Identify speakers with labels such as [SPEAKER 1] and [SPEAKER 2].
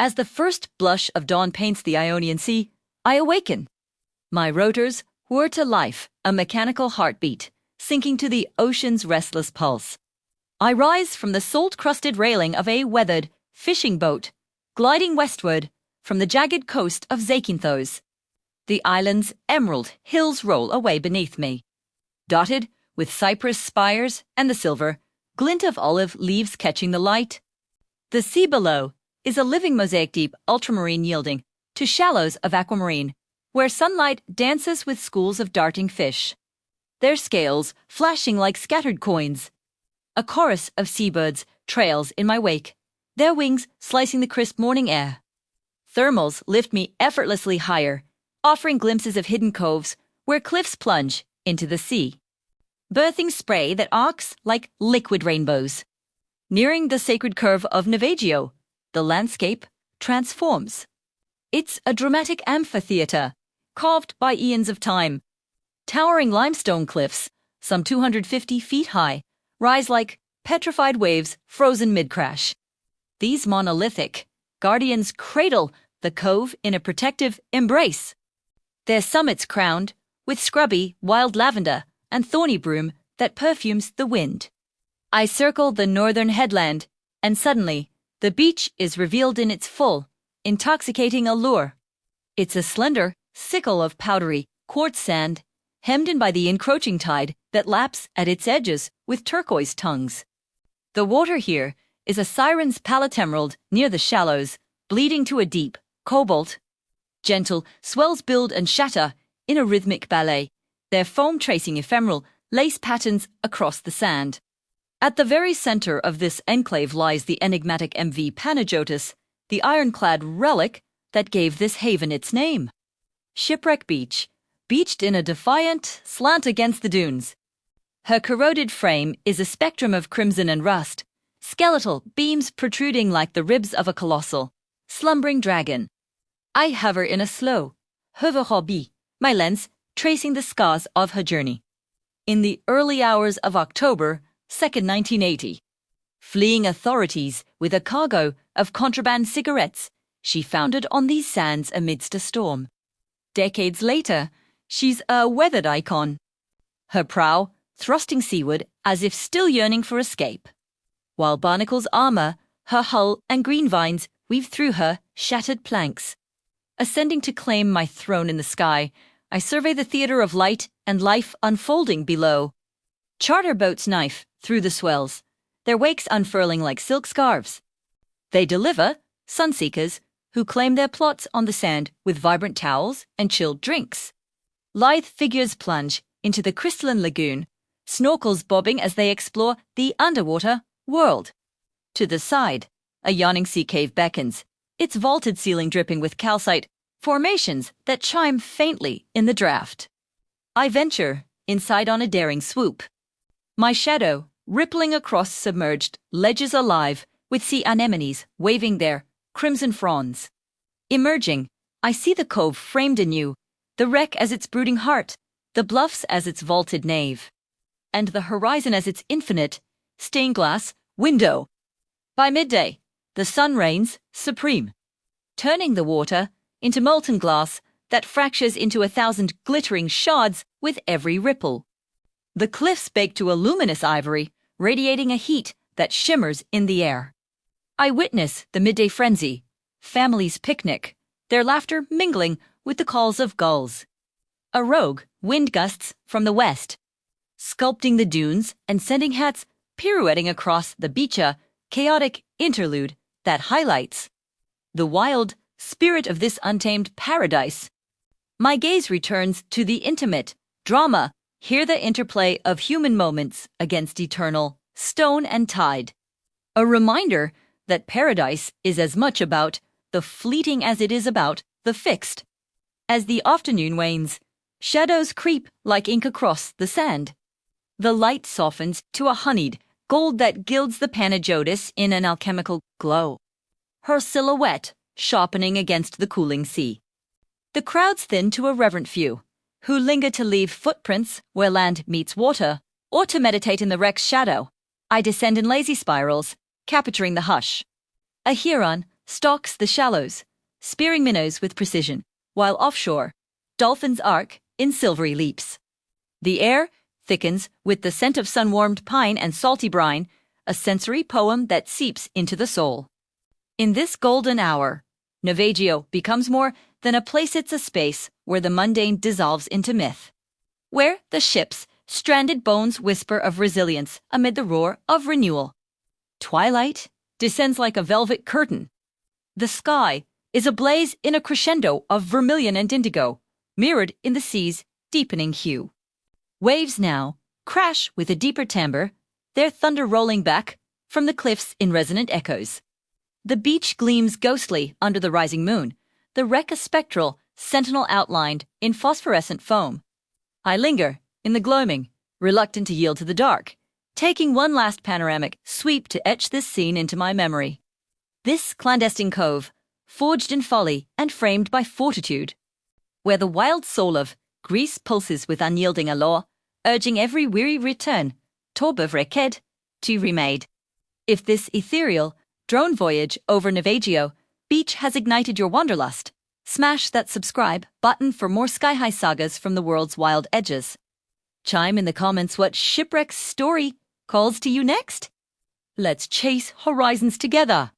[SPEAKER 1] As the first blush of dawn paints the Ionian Sea, I awaken. My rotors whir to life, a mechanical heartbeat, sinking to the ocean's restless pulse. I rise from the salt-crusted railing of a weathered fishing boat, gliding westward from the jagged coast of Zakynthos. The island's emerald hills roll away beneath me, dotted with cypress spires and the silver glint of olive leaves catching the light. The sea below is a living mosaic, deep ultramarine yielding to shallows of aquamarine, where sunlight dances with schools of darting fish, their scales flashing like scattered coins. A chorus of seabirds trails in my wake, their wings slicing the crisp morning air. Thermals lift me effortlessly higher, offering glimpses of hidden coves where cliffs plunge into the sea, birthing spray that arcs like liquid rainbows. Nearing the sacred curve of Navagio, the landscape transforms. It's a dramatic amphitheater, carved by eons of time. Towering limestone cliffs, some 250 feet high, rise like petrified waves frozen mid-crash. These monolithic guardians cradle the cove in a protective embrace, their summits crowned with scrubby wild lavender and thorny broom that perfumes the wind. I circle the northern headland, and suddenly the beach is revealed in its full, intoxicating allure. It's a slender sickle of powdery quartz sand, hemmed in by the encroaching tide that laps at its edges with turquoise tongues. The water here is a siren's palette emerald near the shallows, bleeding to a deep cobalt. Gentle swells build and shatter in a rhythmic ballet, their foam tracing ephemeral lace patterns across the sand. At the very center of this enclave lies the enigmatic MV Panagiotis, the ironclad relic that gave this haven its name. Shipwreck Beach, beached in a defiant slant against the dunes. Her corroded frame is a spectrum of crimson and rust, skeletal beams protruding like the ribs of a colossal, slumbering dragon. I hover in a slow, hover-hobby, my lens tracing the scars of her journey. In the early hours of October 2nd, 1980, fleeing authorities with a cargo of contraband cigarettes, she foundered on these sands amidst a storm. Decades later, she's a weathered icon, her prow thrusting seaward as if still yearning for escape, while barnacles armor her hull and green vines weave through her shattered planks. Ascending to claim my throne in the sky, I survey the theater of light and life unfolding below. Charter boats knife through the swells, their wakes unfurling like silk scarves. They deliver sunseekers who claim their plots on the sand with vibrant towels and chilled drinks. Lithe figures plunge into the crystalline lagoon, snorkels bobbing as they explore the underwater world. To the side, a yawning sea cave beckons, its vaulted ceiling dripping with calcite formations that chime faintly in the draft. I venture inside on a daring swoop, my shadow rippling across submerged ledges alive with sea anemones waving their crimson fronds. Emerging, I see the cove framed anew, the wreck as its brooding heart, the bluffs as its vaulted nave, and the horizon as its infinite, stained glass window. By midday, the sun reigns supreme, turning the water into molten glass that fractures into 1,000 glittering shards with every ripple. The cliffs bake to a luminous ivory, radiating a heat that shimmers in the air. I witness the midday frenzy, families picnic, their laughter mingling with the calls of gulls. A rogue wind gusts from the west, sculpting the dunes and sending hats pirouetting across the beach, a chaotic interlude that highlights the wild spirit of this untamed paradise. My gaze returns to the intimate drama. Hear the interplay of human moments against eternal stone and tide. A reminder that paradise is as much about the fleeting as it is about the fixed. As the afternoon wanes, shadows creep like ink across the sand. The light softens to a honeyed gold that gilds the Panagiotis in an alchemical glow, her silhouette sharpening against the cooling sea. The crowds thin to a reverent few, who linger to leave footprints where land meets water, or to meditate in the wreck's shadow. I descend in lazy spirals, capturing the hush. A heron stalks the shallows, spearing minnows with precision, while offshore, dolphins arc in silvery leaps. The air thickens with the scent of sun-warmed pine and salty brine, a sensory poem that seeps into the soul. In this golden hour, Navagio becomes more than a place, it's a space where the mundane dissolves into myth. Where the ship's stranded bones whisper of resilience amid the roar of renewal. Twilight descends like a velvet curtain. The sky is ablaze in a crescendo of vermilion and indigo, mirrored in the sea's deepening hue. Waves now crash with a deeper timbre, their thunder rolling back from the cliffs in resonant echoes. The beach gleams ghostly under the rising moon, the wreck a spectral sentinel outlined in phosphorescent foam. I linger in the gloaming, reluctant to yield to the dark, taking one last panoramic sweep to etch this scene into my memory. This clandestine cove, forged in folly and framed by fortitude, where the wild soul of Greece pulses with unyielding allure, urging every weary return, Torbevreked, to remade. If this ethereal drone voyage over Navagio beach has ignited your wanderlust, smash that subscribe button for more sky-high sagas from the world's wild edges. Chime in the comments what Shipwreck's story calls to you next. Let's chase horizons together.